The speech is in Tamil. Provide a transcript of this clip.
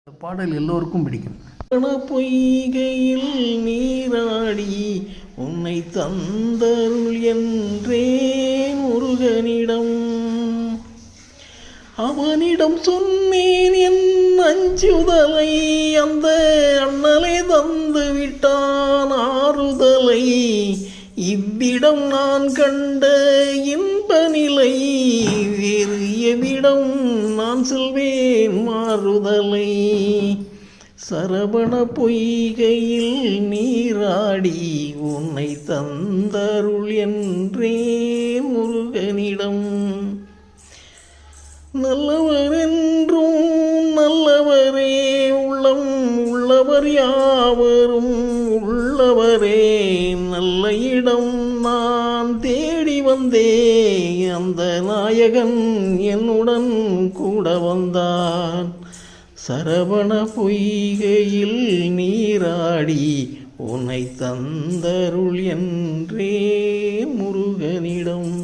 இந்த பாடல் எல்லோருக்கும் பிடிக்கும். பொய்கையில் நீராடி உன்னை தந்தருள் என்றேன் முருகனிடம். அவனிடம் சொன்னேன் என் அஞ்சுதலை, அந்த அண்ணலை தந்து விட்டான் ஆறுதலை. இவ்விடம் நான் கண்ட இன்ப நிலை, வேறு எவ்விடம் நான் சொல்வேன் மாறுதலை. சரவண பொய்கையில் நீராடி உன்னை தந்தருள் என்றே முருகனிடம். நல்லவரென்றும் நல்லவரே, உள்ளம் உள்ளவர் யாவரும் உள்ளவரே. நல்ல இடம் நான் தேடி வந்தேன், அந்த நாயகன் என்னுடன் கூட வந்தான். சரவண பொய்கையில் நீராடி உன்னை தந்தருள் என்றே முருகனிடம்.